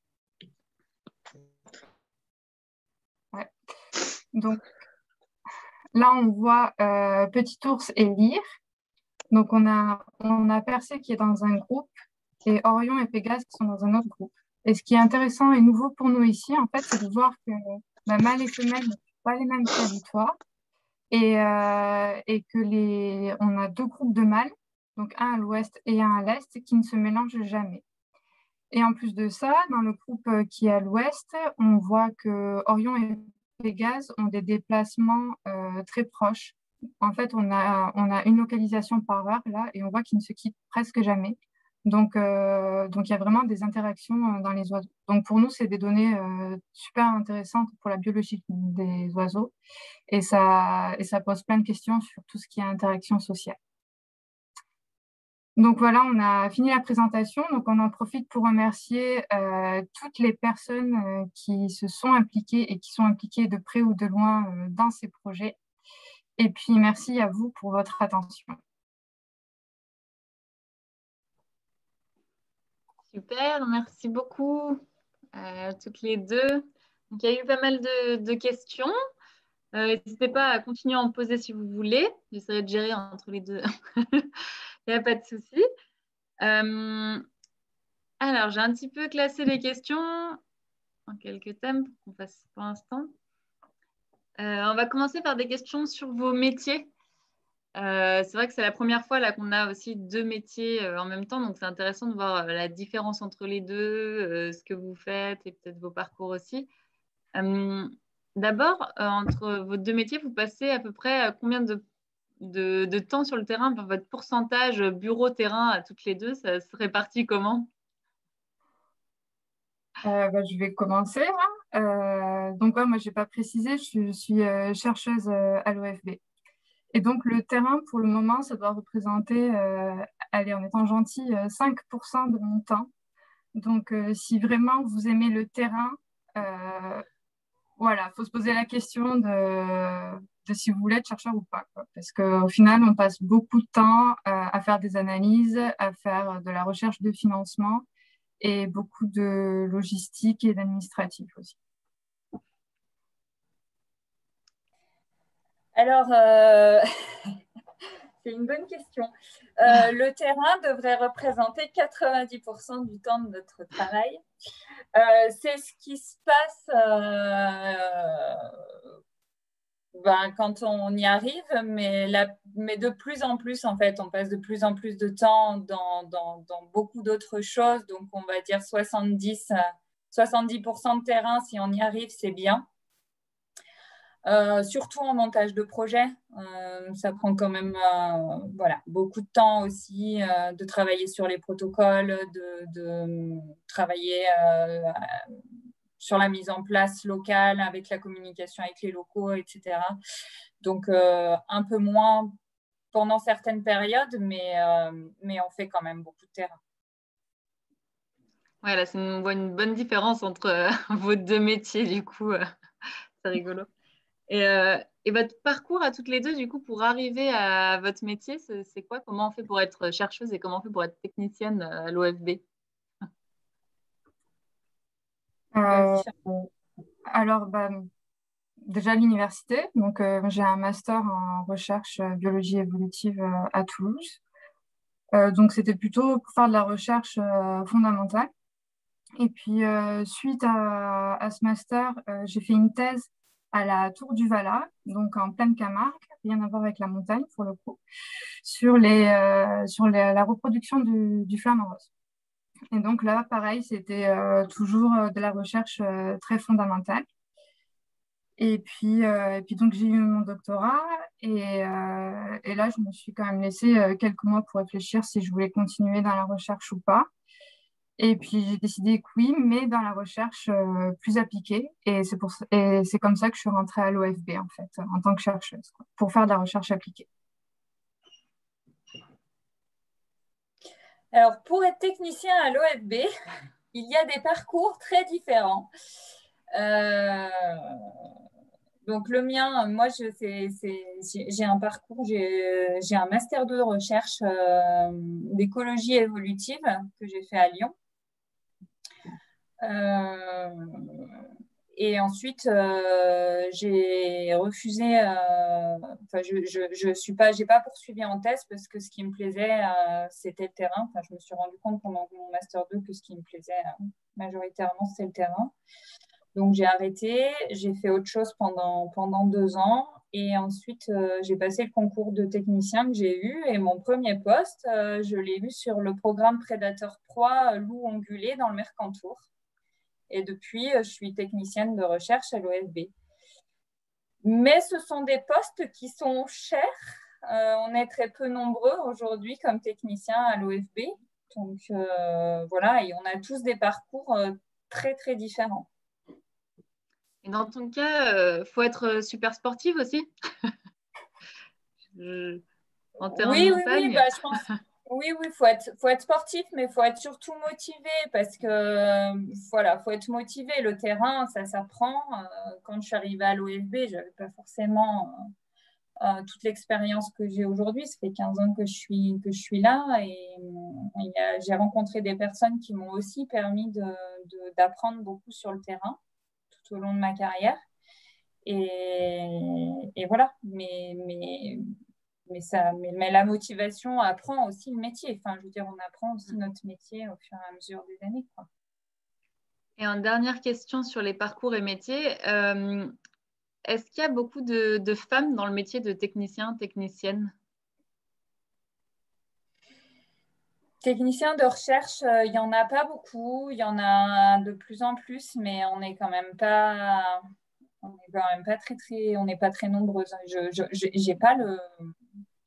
Ouais. Donc, là, on voit Petit ours et Lyre. Donc, on a Persée qui est dans un groupe et Orion et Pégase qui sont dans un autre groupe. Et ce qui est intéressant et nouveau pour nous ici, en fait, c'est de voir que mâles et femelles n'ont pas les mêmes territoires et que on a deux groupes de mâles, donc un à l'ouest et un à l'est, qui ne se mélangent jamais. Et en plus de ça, dans le groupe qui est à l'ouest, on voit que Orion et Pégase ont des déplacements très proches. En fait, on a une localisation par heure là, et on voit qu'ils ne se quittent presque jamais. Donc, il y a vraiment des interactions dans les oiseaux. Donc, pour nous, c'est des données super intéressantes pour la biologie des oiseaux. Et ça pose plein de questions sur tout ce qui est interaction sociale. Donc voilà, on a fini la présentation. Donc on en profite pour remercier toutes les personnes qui se sont impliquées et qui sont impliquées de près ou de loin dans ces projets. Et puis merci à vous pour votre attention. Super, merci beaucoup à toutes les deux. Donc, il y a eu pas mal de questions. N'hésitez pas à continuer à en poser si vous voulez. J'essaierai de gérer entre les deux. Il n'y a pas de souci. Alors, j'ai un petit peu classé les questions en quelques thèmes pour qu'on fasse pour l'instant. On va commencer par des questions sur vos métiers. C'est vrai que c'est la première fois là qu'on a aussi deux métiers en même temps, donc c'est intéressant de voir la différence entre les deux, ce que vous faites et peut-être vos parcours aussi. D'abord, entre vos deux métiers, vous passez à peu près combien de temps sur le terrain, votre pourcentage bureau-terrain à toutes les deux, ça se répartit comment? Je vais commencer. Donc, moi, je n'ai pas précisé, je suis chercheuse à l'OFB. Et donc, le terrain, pour le moment, ça doit représenter, allez, en étant gentil, 5% de mon temps. Donc, si vraiment vous aimez le terrain, voilà, il faut se poser la question de si vous voulez être chercheur ou pas, quoi. Parce qu'au final, on passe beaucoup de temps à faire des analyses, à faire de la recherche de financement et beaucoup de logistique et d'administratif aussi. Alors, c'est une bonne question. Le terrain devrait représenter 90% du temps de notre travail. C'est ce qui se passe quand on y arrive, mais de plus en plus, en fait, on passe de plus en plus de temps dans beaucoup d'autres choses. Donc, on va dire 70% de terrain, si on y arrive, c'est bien. Surtout en montage de projet, ça prend quand même beaucoup de temps aussi de travailler sur les protocoles, de travailler sur la mise en place locale avec la communication avec les locaux, etc. Donc, un peu moins pendant certaines périodes, mais on fait quand même beaucoup de terrain. Ouais, là, on voit une bonne différence entre vos deux métiers, du coup. C'est rigolo. Et votre parcours à toutes les deux, du coup, pour arriver à votre métier, c'est quoi? Comment on fait pour être chercheuse et comment on fait pour être technicienne à l'OFB? Alors, déjà l'université. Donc, j'ai un master en recherche biologie évolutive à Toulouse. Donc, c'était plutôt pour faire de la recherche fondamentale. Et puis, suite à ce master, j'ai fait une thèse à la Tour du Valar, donc en pleine Camargue, rien à voir avec la montagne pour le coup, sur la reproduction du flamant rose. Et donc là, pareil, c'était toujours de la recherche très fondamentale. Et puis donc, j'ai eu mon doctorat et là, je me suis quand même laissé quelques mois pour réfléchir si je voulais continuer dans la recherche ou pas. Et puis, j'ai décidé que oui, mais dans la recherche plus appliquée. Et c'est comme ça que je suis rentrée à l'OFB, en fait, en tant que chercheuse, pour faire de la recherche appliquée. Alors, pour être technicien à l'OFB, il y a des parcours très différents. Donc, le mien, moi, j'ai un parcours, j'ai un master 2 de recherche d'écologie évolutive que j'ai fait à Lyon. Et ensuite, j'ai refusé, enfin, j'ai pas poursuivi en thèse parce que ce qui me plaisait, c'était le terrain. Enfin, je me suis rendu compte pendant mon master 2 que ce qui me plaisait majoritairement, c'était le terrain. Donc, j'ai arrêté, j'ai fait autre chose pendant 2 ans. Et ensuite, j'ai passé le concours de technicien que j'ai eu. Et mon premier poste, je l'ai eu sur le programme Prédateur proie loup ongulé dans le Mercantour. Et depuis, je suis technicienne de recherche à l'OFB. Mais ce sont des postes qui sont chers. On est très peu nombreux aujourd'hui comme techniciens à l'OFB. Donc, voilà, et on a tous des parcours très, très différents. Et dans ton cas, faut être super sportive aussi en terrain de montagne. Oui, bah, je pense. Oui, faut être sportif, mais il faut être surtout motivé parce que voilà, faut être motivé. Le terrain, ça s'apprend. Quand je suis arrivée à l'OFB, je n'avais pas forcément toute l'expérience que j'ai aujourd'hui. Ça fait 15 ans que je suis là et j'ai rencontré des personnes qui m'ont aussi permis d'apprendre beaucoup sur le terrain tout au long de ma carrière. Et voilà, mais la motivation apprend aussi le métier. Enfin, je veux dire, on apprend aussi notre métier au fur et à mesure des années, quoi. Et en dernière question sur les parcours et métiers, est-ce qu'il y a beaucoup de femmes dans le métier de technicien, technicienne? Technicien de recherche, il n'y en a pas beaucoup. Il y en a de plus en plus, mais on n'est quand même pas très, très, on n'est pas très nombreuses. J'ai pas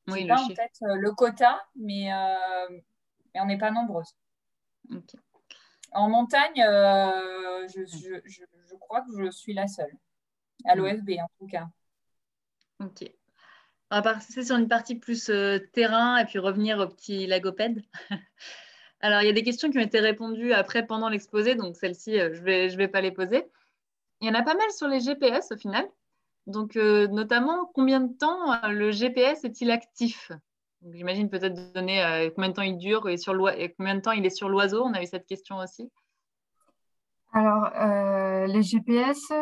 Oui, en tête le quota, mais on n'est pas nombreuses. Okay. En montagne, je crois que je suis la seule, à l'OFB en tout cas. Ok. On va passer sur une partie plus terrain et puis revenir au petit lagopède. Alors, il y a des questions qui ont été répondues après, pendant l'exposé, donc celles-ci, je vais pas les poser. Il y en a pas mal sur les GPS au final. Donc, notamment, combien de temps le GPS est-il actif? J'imagine peut-être donner combien de temps il dure et combien de temps il est sur l'oiseau. On a eu cette question aussi. Alors, les GPS,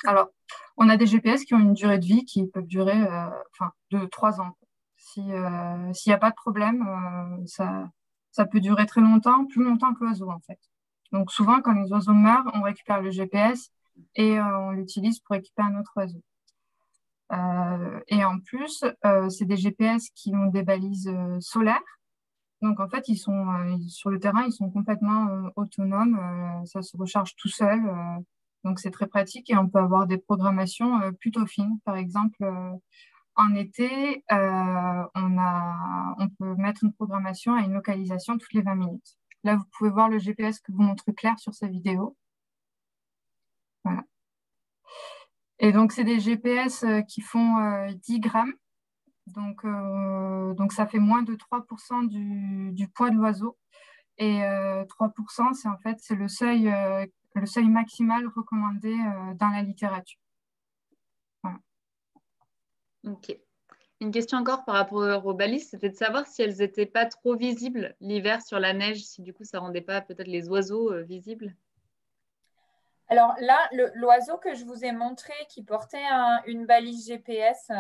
alors, on a des GPS qui ont une durée de vie qui peuvent durer 2-3 ans. S'il n'y a pas de problème, ça peut durer très longtemps, plus longtemps que l'oiseau en fait. Donc souvent, quand les oiseaux meurent, on récupère le GPS et on l'utilise pour équiper un autre oiseau. Et en plus, c'est des GPS qui ont des balises solaires. Donc en fait, ils sont sur le terrain, ils sont complètement autonomes. Ça se recharge tout seul. Donc c'est très pratique et on peut avoir des programmations plutôt fines. Par exemple, en été, on peut mettre une programmation à une localisation toutes les 20 minutes. Là, vous pouvez voir le GPS que vous montre Claire sur sa vidéo. Voilà. Et donc, c'est des GPS qui font 10 grammes. Donc, ça fait moins de 3% du poids de l'oiseau. Et 3%, c'est le seuil maximal recommandé dans la littérature. Voilà. Ok. Une question encore par rapport aux balises, c'était de savoir si elles n'étaient pas trop visibles l'hiver sur la neige, si du coup ça ne rendait pas peut-être les oiseaux visibles. Alors là, l'oiseau que je vous ai montré qui portait une balise GPS,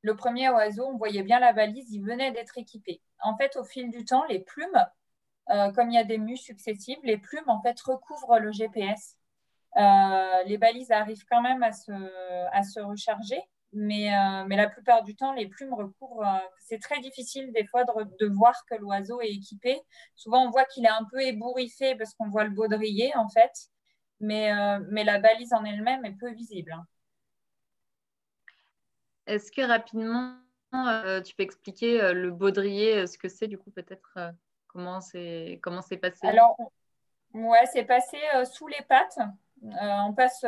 le premier oiseau, on voyait bien la balise, il venait d'être équipé. En fait, au fil du temps, les plumes, comme il y a des mues successives, les plumes en fait recouvrent le GPS. Les balises arrivent quand même à se recharger, mais la plupart du temps, les plumes recouvrent. C'est très difficile des fois de voir que l'oiseau est équipé. Souvent, on voit qu'il est un peu ébouriffé parce qu'on voit le baudrier en fait, mais la balise en elle-même est peu visible. Est-ce que rapidement, tu peux expliquer le baudrier, ce que c'est du coup peut-être comment c'est passé? Alors, ouais, c'est passé sous les pattes. On passe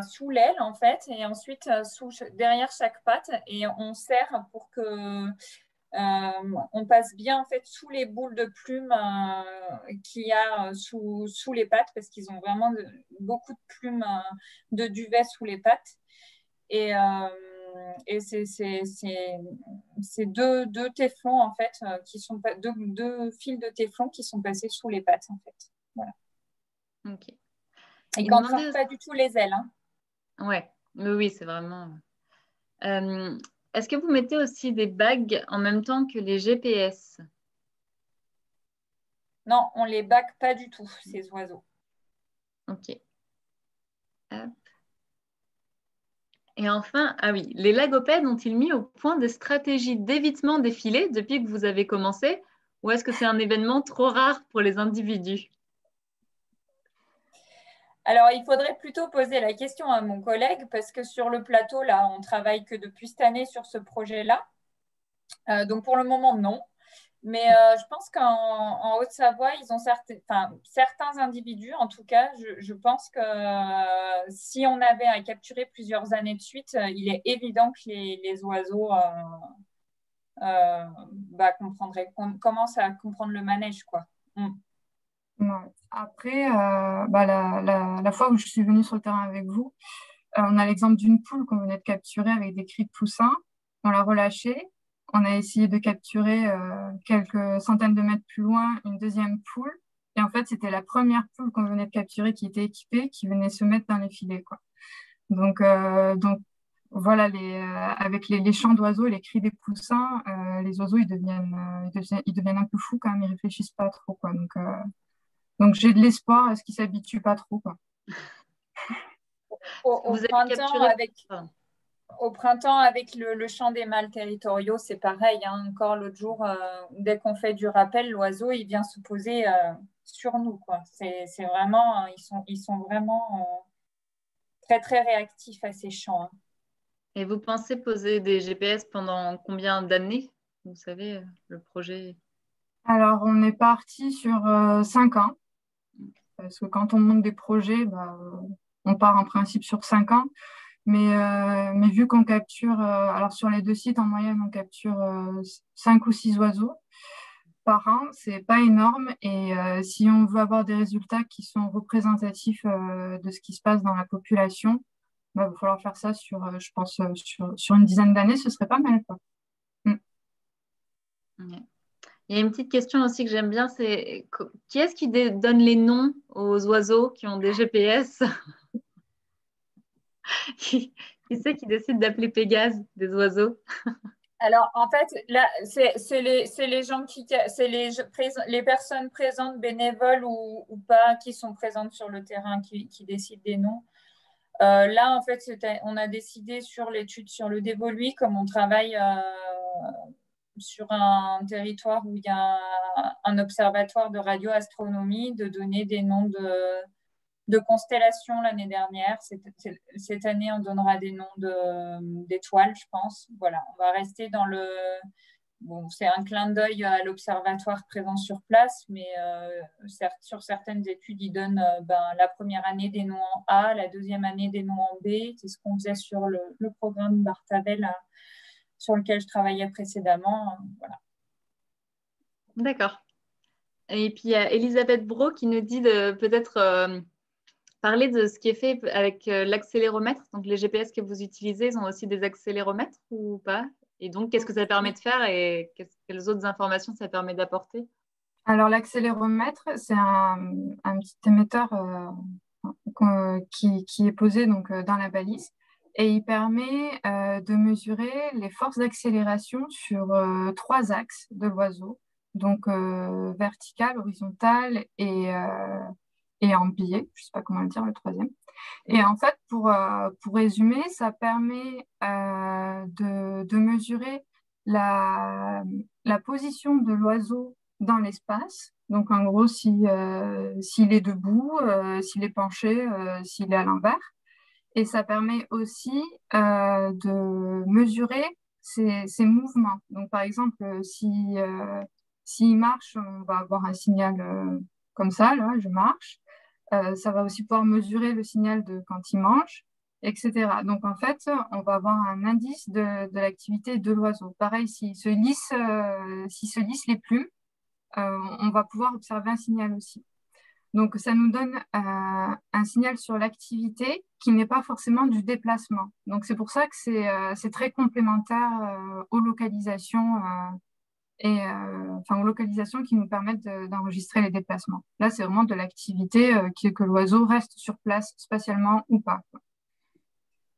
sous l'aile en fait, et ensuite derrière chaque patte, et on serre pour que On passe bien en fait sous les boules de plumes qu'il y a sous les pattes parce qu'ils ont vraiment beaucoup de plumes de duvet sous les pattes. Et c'est deux téflons en fait qui sont deux fils de téflon qui sont passés sous les pattes en fait. Voilà. Ok. Et qu'on ne force pas du tout les ailes. Hein. Ouais, oui, c'est vraiment. Est-ce que vous mettez aussi des bagues en même temps que les GPS? Non, on les bague pas du tout, ces oiseaux. Ok. Hop. Et enfin, ah oui, les logopèdes ont-ils mis au point des stratégies d'évitement des filets depuis que vous avez commencé, ou est-ce que c'est un événement trop rare pour les individus? Alors, il faudrait plutôt poser la question à mon collègue parce que sur le plateau, là, on travaille que depuis cette année sur ce projet-là. Donc, pour le moment, non. Mais je pense qu'en Haute-Savoie, ils ont certains individus, en tout cas, je pense que si on avait à capturer plusieurs années de suite, il est évident que les oiseaux commencent à comprendre le manège, quoi. Ouais. Après, la fois où je suis venue sur le terrain avec vous, on a l'exemple d'une poule qu'on venait de capturer avec des cris de poussin. On l'a relâchée. On a essayé de capturer quelques centaines de mètres plus loin une deuxième poule. Et en fait, c'était la première poule qu'on venait de capturer qui était équipée, qui venait se mettre dans les filets, quoi. Donc voilà, avec les chants d'oiseaux et les cris des poussins, les oiseaux, ils deviennent un peu fous quand même, ils réfléchissent pas trop, quoi. Donc j'ai de l'espoir à ce qu'ils s'habituent pas trop, quoi. Au Vous avez printemps, capturé... au printemps, avec le chant des mâles territoriaux, c'est pareil. Hein. Encore l'autre jour, dès qu'on fait du rappel, l'oiseau, il vient se poser sur nous, quoi. C'est vraiment, ils sont vraiment très, très réactifs à ces chants. Hein. Et vous pensez poser des GPS pendant combien d'années? Vous savez, le projet... Alors, on est parti sur 5 ans, parce que quand on monte des projets, on part en principe sur 5 ans. Mais vu qu'on capture, alors sur les deux sites, en moyenne, on capture 5 ou 6 oiseaux par an, c'est pas énorme. Et si on veut avoir des résultats qui sont représentatifs de ce qui se passe dans la population, il va falloir faire ça je pense, sur une dizaine d'années, ce serait pas mal, quoi. Il y a une petite question aussi que j'aime bien, c'est qui est-ce qui donne les noms aux oiseaux qui ont des GPS? Qui c'est qui décide d'appeler Pégase des oiseaux? Alors, en fait, là, c'est les gens c'est les personnes présentes, bénévoles ou pas, qui sont présentes sur le terrain, qui décident des noms. Là, en fait, on a décidé sur l'étude sur le dévoluy, comme on travaille sur un territoire où il y a un observatoire de radioastronomie, de donner des noms de constellations l'année dernière. Cette année, on donnera des noms d'étoiles, je pense. Voilà, on va rester dans le... Bon, c'est un clin d'œil à l'observatoire présent sur place, mais sur certaines études, ils donnent la première année des noms en A, la deuxième année des noms en B. C'est ce qu'on faisait sur le programme Bartavel sur lequel je travaillais précédemment. Voilà. D'accord. Et puis, il y a Elisabeth Brault qui nous dit de peut-être parler de ce qui est fait avec l'accéléromètre. Donc, les GPS que vous utilisez, ils ont aussi des accéléromètres ou pas? Et donc, qu'est-ce que ça permet de faire et quelles autres informations ça permet d'apporter? Alors, l'accéléromètre, c'est un petit émetteur qui est posé donc, dans la balise et il permet de mesurer les forces d'accélération sur 3 axes de l'oiseau, donc vertical, horizontal et en biais, je ne sais pas comment le dire, le troisième. Et en fait, pour résumer, ça permet de mesurer la position de l'oiseau dans l'espace. Donc, en gros, s'il est debout, s'il est penché, s'il est à l'envers. Et ça permet aussi de mesurer ses mouvements. Donc, par exemple, s'il marche, on va avoir un signal comme ça, là, je marche. Ça va aussi pouvoir mesurer le signal de quand il mange. etc. Donc, en fait, on va avoir un indice de l'activité de l'oiseau. Pareil, s'il se lisse les plumes, on va pouvoir observer un signal aussi. Donc, ça nous donne un signal sur l'activité qui n'est pas forcément du déplacement. Donc, c'est pour ça que c'est très complémentaire aux localisations aux localisations qui nous permettent d'enregistrer les déplacements. Là, c'est vraiment de l'activité que l'oiseau reste sur place spatialement ou pas.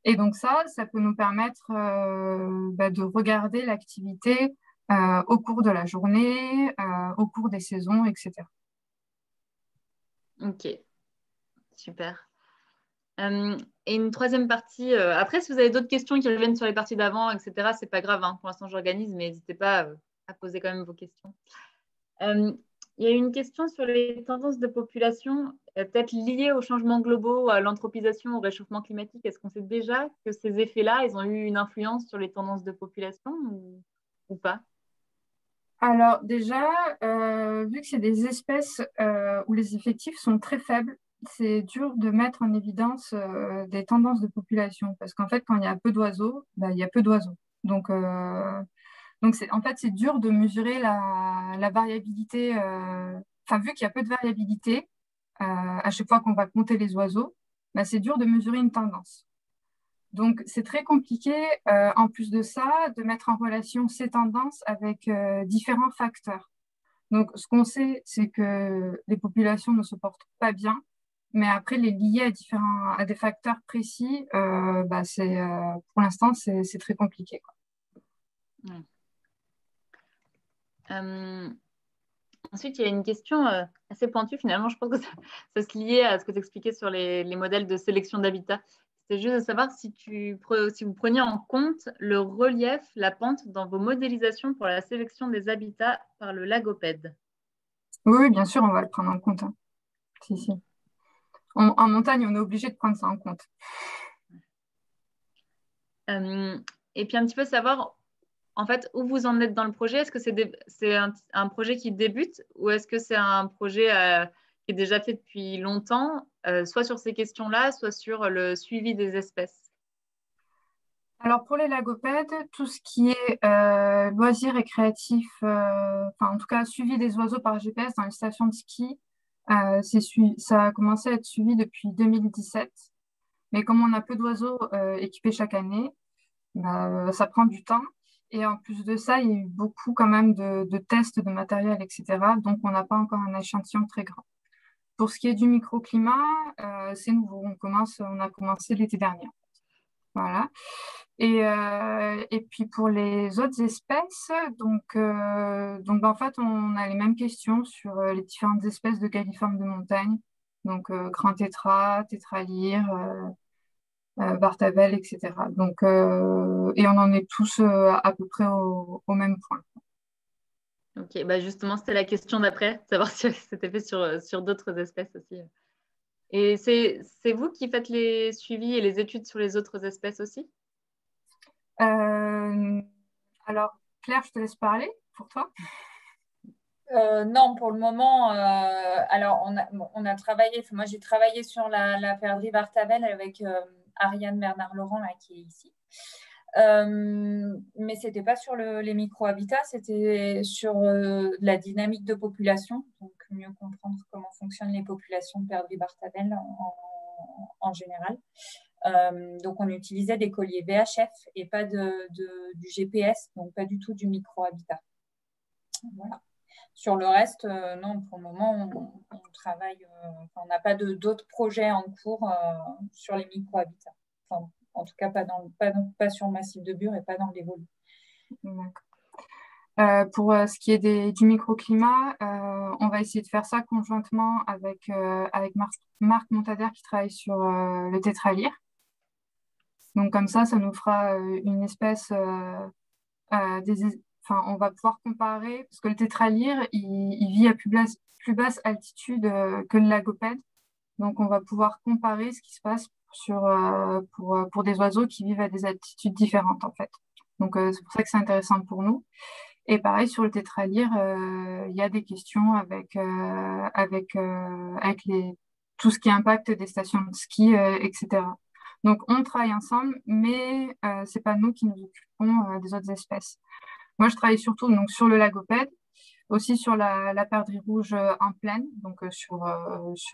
Et donc ça peut nous permettre de regarder l'activité au cours de la journée, au cours des saisons, etc. Ok, super. Et une troisième partie, après, si vous avez d'autres questions qui reviennent sur les parties d'avant, etc., c'est pas grave, hein. Pour l'instant, j'organise, mais n'hésitez pas à poser quand même vos questions. Il y a une question sur les tendances de population, peut-être liées aux changements globaux, à l'anthropisation, au réchauffement climatique. Est-ce qu'on sait déjà que ces effets-là, ils ont eu une influence sur les tendances de population ou pas? Alors déjà, vu que c'est des espèces où les effectifs sont très faibles, c'est dur de mettre en évidence des tendances de population parce qu'en fait, quand il y a peu d'oiseaux, il y a peu d'oiseaux. Donc en fait, c'est dur de mesurer la variabilité. Vu qu'il y a peu de variabilité, à chaque fois qu'on va compter les oiseaux, c'est dur de mesurer une tendance. Donc, c'est très compliqué, en plus de ça, de mettre en relation ces tendances avec différents facteurs. Donc, ce qu'on sait, c'est que les populations ne se portent pas bien, mais après, les lier à des facteurs précis, pour l'instant, c'est très compliqué, quoi. Ensuite, il y a une question assez pointue, finalement. Je pense que ça se liait à ce que tu expliquais sur les modèles de sélection d'habitat. C'est juste de savoir si vous preniez en compte le relief, la pente dans vos modélisations pour la sélection des habitats par le lagopède. Oui, bien sûr, on va le prendre en compte, hein. Si. En montagne, on est obligé de prendre ça en compte. Et puis un petit peu savoir, en fait, où vous en êtes dans le projet. Est-ce que c'est un projet qui débute ou est-ce que c'est un projet qui est déjà fait depuis longtemps, soit sur ces questions-là, soit sur le suivi des espèces? Alors pour les lagopèdes, tout ce qui est loisirs récréatifs, en tout cas suivi des oiseaux par GPS dans les stations de ski, ça a commencé à être suivi depuis 2017. Mais comme on a peu d'oiseaux équipés chaque année, ça prend du temps. Et en plus de ça, il y a eu beaucoup quand même de tests de matériel, etc. Donc on n'a pas encore un échantillon très grand. Pour ce qui est du microclimat, c'est nouveau. On a commencé l'été dernier. Voilà. Et puis pour les autres espèces, en fait, on a les mêmes questions sur les différentes espèces de galliformes de montagne, donc grand tétra, tétralyre, bartabelle, etc. Et on en est tous à peu près au même point. Ok, justement, c'était la question d'après, savoir si c'était fait sur d'autres espèces aussi. Et c'est vous qui faites les suivis et les études sur les autres espèces aussi? Alors, Claire, je te laisse parler pour toi. Non, pour le moment, alors on a travaillé, moi j'ai travaillé sur la perdrix bartabelle avec Ariane Bernard-Laurent là, qui est ici. Mais ce n'était pas sur les micro-habitats, c'était sur la dynamique de population, donc mieux comprendre comment fonctionnent les populations de perdrix bartabelle en général. Donc on utilisait des colliers VHF et pas du GPS, donc pas du tout du micro-habitat. Voilà. Sur le reste, non, pour le moment, on travaille, on n'a pas d'autres projets en cours sur les micro-habitats. Enfin, en tout cas, pas sur le massif de Bure et pas dans l'évolu. Pour ce qui est du microclimat, on va essayer de faire ça conjointement avec Marc Montader qui travaille sur le tétralyre. Donc comme ça nous fera une espèce on va pouvoir comparer, parce que le tétralyre, il vit à plus basse altitude que le lagopède. Donc, on va pouvoir comparer ce qui se passe pour des oiseaux qui vivent à des altitudes différentes, en fait. Donc, c'est pour ça que c'est intéressant pour nous. Et pareil, sur le tétralyre, il y a des questions avec tout ce qui impacte des stations de ski, etc. Donc, on travaille ensemble, mais ce n'est pas nous qui nous occupons des autres espèces. Moi, je travaille surtout donc, sur le lagopède, aussi sur la perdrix rouge en plaine, donc sur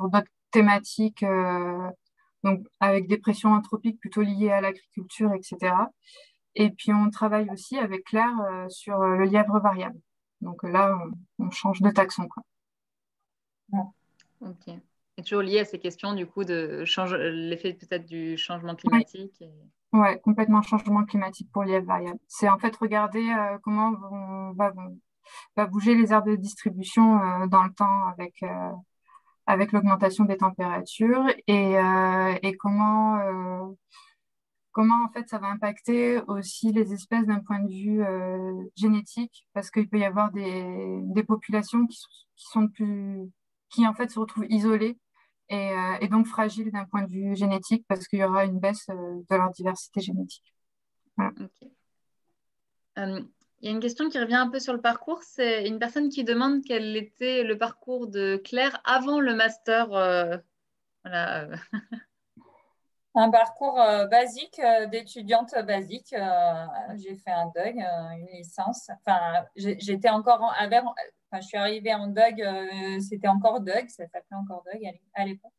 d'autres thématiques, donc avec des pressions anthropiques plutôt liées à l'agriculture, etc. Et puis, on travaille aussi avec Claire sur le lièvre variable. Donc là, on change de taxon, quoi. Ok. Et toujours lié à ces questions, du coup, de l'effet peut-être du changement climatique. Oui. Ouais, complètement changement climatique pour lièvre variable. C'est en fait regarder comment va bouger les aires de distribution dans le temps avec l'augmentation des températures et comment en fait ça va impacter aussi les espèces d'un point de vue génétique, parce qu'il peut y avoir des populations qui en fait se retrouvent isolées et donc fragiles d'un point de vue génétique parce qu'il y aura une baisse de leur diversité génétique. Voilà. Okay. Il y a une question qui revient un peu sur le parcours. C'est une personne qui demande quel était le parcours de Claire avant le master. Voilà. Un parcours basique d'étudiante basique. J'ai fait un DUG, une licence. Enfin, j'étais encore je suis arrivée en DUG, c'était encore DUG, ça s'appelait encore DUG à l'époque,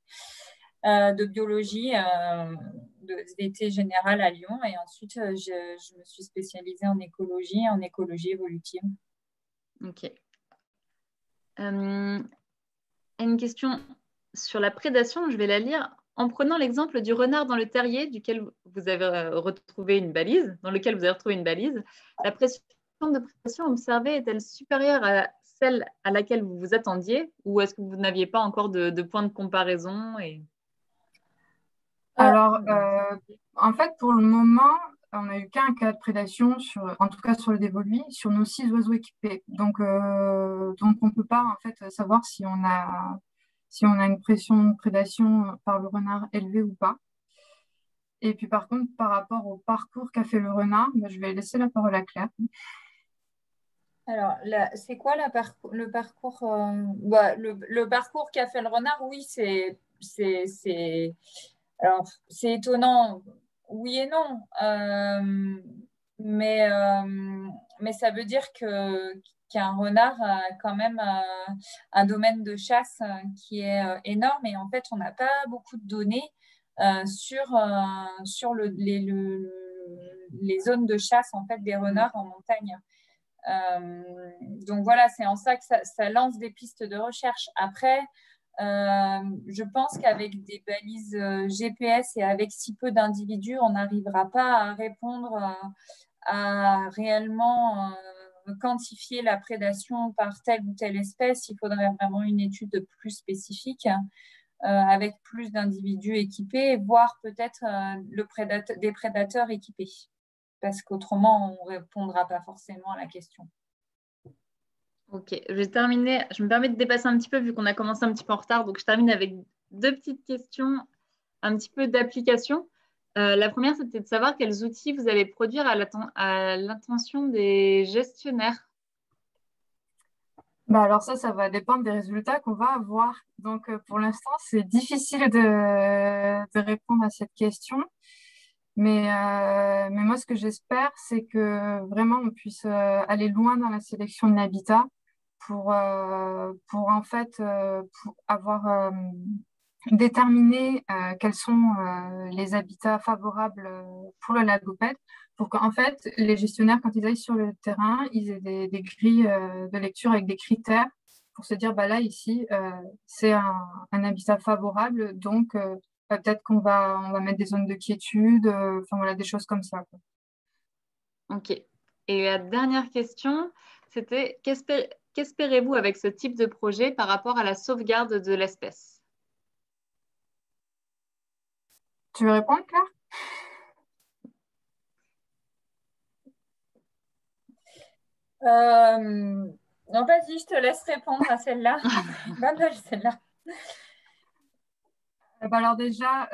de biologie, de SVT générale à Lyon. Et ensuite, je me suis spécialisée en écologie évolutive. Ok. Une question sur la prédation, je vais la lire. En prenant l'exemple du renard dans le terrier duquel vous avez retrouvé une balise, la pression de prédation observée est-elle supérieure à celle à laquelle vous vous attendiez, ou est-ce que vous n'aviez pas encore de point de comparaison Alors, en fait, pour le moment, on n'a eu qu'un cas de prédation, en tout cas sur le dévolu, sur nos 6 oiseaux équipés. Donc on ne peut pas en fait savoir si on a une pression de prédation par le renard élevée ou pas. Et puis par contre, par rapport au parcours qu'a fait le renard, je vais laisser la parole à Claire. Alors, c'est quoi le parcours le parcours qu'a fait le renard, oui, alors, c'est étonnant, oui et non, mais ça veut dire qu'un renard a quand même un domaine de chasse qui est énorme, et en fait, on n'a pas beaucoup de données sur les zones de chasse en fait, des renards en montagne. Donc voilà, c'est en ça que ça lance des pistes de recherche. Après, je pense qu'avec des balises GPS et avec si peu d'individus, on n'arrivera pas à répondre à réellement quantifier la prédation par telle ou telle espèce. Il faudrait vraiment une étude plus spécifique avec plus d'individus équipés, voire peut-être des prédateurs équipés. Parce qu'autrement, on ne répondra pas forcément à la question. Ok, je vais terminer. Je me permets de dépasser un petit peu vu qu'on a commencé un petit peu en retard. Donc, je termine avec 2 petites questions, un petit peu d'application. La première, c'était de savoir quels outils vous allez produire à l'intention des gestionnaires. Alors ça va dépendre des résultats qu'on va avoir. Donc, pour l'instant, c'est difficile de répondre à cette question. Mais moi, ce que j'espère, c'est que vraiment on puisse aller loin dans la sélection de l'habitat pour en fait pour avoir déterminé quels sont les habitats favorables pour le lagopède, pour qu'en fait les gestionnaires, quand ils aillent sur le terrain, ils aient des grilles de lecture avec des critères pour se dire, là ici, c'est un habitat favorable, donc peut-être qu'on va mettre des zones de quiétude, enfin voilà, des choses comme ça, quoi. Ok. Et la dernière question, c'était qu'espérez-vous avec ce type de projet par rapport à la sauvegarde de l'espèce? Tu veux répondre, Claire? Non, vas-y, je te laisse répondre à celle-là. Pas mal, celle-là. Alors déjà,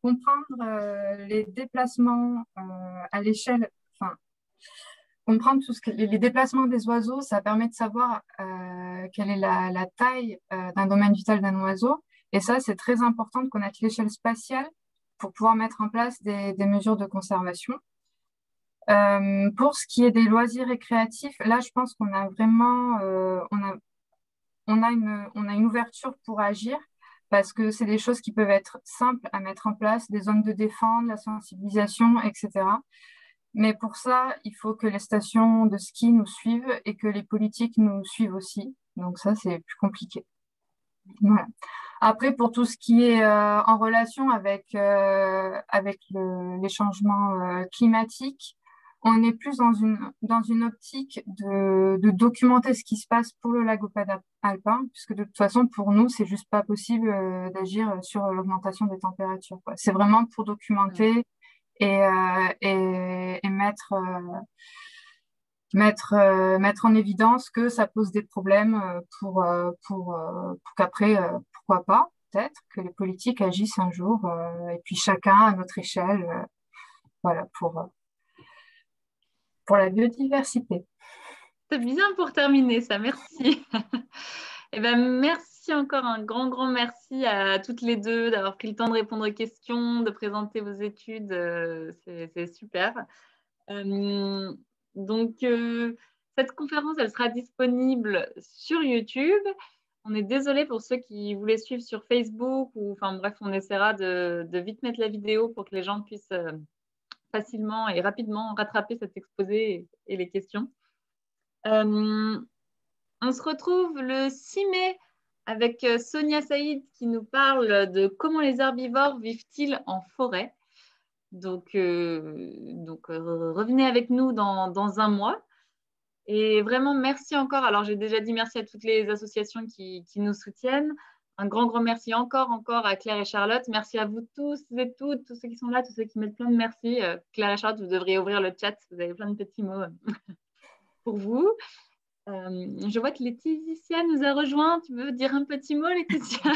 comprendre les déplacements à l'échelle, enfin, comprendre les déplacements des oiseaux, ça permet de savoir quelle est la taille d'un domaine vital d'un oiseau. Et ça, c'est très important de connaître l'échelle spatiale pour pouvoir mettre en place des mesures de conservation. Pour ce qui est des loisirs récréatifs, là, je pense qu'on a vraiment on a une ouverture pour agir parce que c'est des choses qui peuvent être simples à mettre en place, des zones de défense, la sensibilisation, etc. Mais pour ça, il faut que les stations de ski nous suivent et que les politiques nous suivent aussi. Donc ça, c'est plus compliqué. Voilà. Après, pour tout ce qui est en relation avec les changements climatiques, on est plus dans une optique de documenter ce qui se passe pour le lac alpin, puisque de toute façon, pour nous, c'est juste pas possible d'agir sur l'augmentation des températures, quoi. C'est vraiment pour documenter et mettre en évidence que ça pose des problèmes pour qu'après, pourquoi pas, peut-être, que les politiques agissent un jour, et puis chacun à notre échelle, voilà, pour la biodiversité. C'est bien pour terminer ça, merci. Eh ben, merci encore, un grand merci à toutes les deux d'avoir pris le temps de répondre aux questions, de présenter vos études, c'est super. Donc, cette conférence, elle sera disponible sur YouTube. On est désolé pour ceux qui voulaient suivre sur Facebook, ou enfin bref, on essaiera de vite mettre la vidéo pour que les gens puissent facilement et rapidement rattraper cet exposé et les questions. On se retrouve le 6 mai avec Sonia Saïd qui nous parle de comment les herbivores vivent-ils en forêt. Donc revenez avec nous dans un mois. Et vraiment, merci encore. Alors, j'ai déjà dit merci à toutes les associations qui nous soutiennent. Un grand merci encore à Claire et Charlotte. Merci à vous tous et toutes, tous ceux qui sont là, tous ceux qui mettent plein de merci. Claire et Charlotte, vous devriez ouvrir le chat. Vous avez plein de petits mots pour vous. Je vois que Laetitia nous a rejoint. Tu veux dire un petit mot, Laetitia?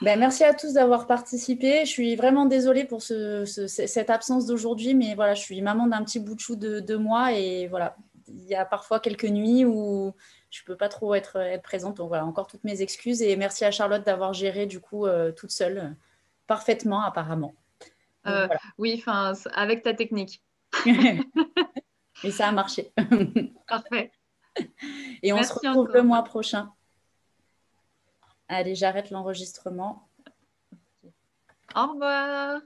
Merci à tous d'avoir participé. Je suis vraiment désolée pour cette absence d'aujourd'hui, mais voilà, je suis maman d'un petit bout de chou de 2 mois et voilà, il y a parfois quelques nuits où je ne peux pas trop être présente. Donc voilà, encore toutes mes excuses et merci à Charlotte d'avoir géré du coup toute seule, parfaitement apparemment. Voilà. Oui, enfin, avec ta technique. Et ça a marché. Parfait. Et on se retrouve le mois prochain. Allez, j'arrête l'enregistrement. Au revoir.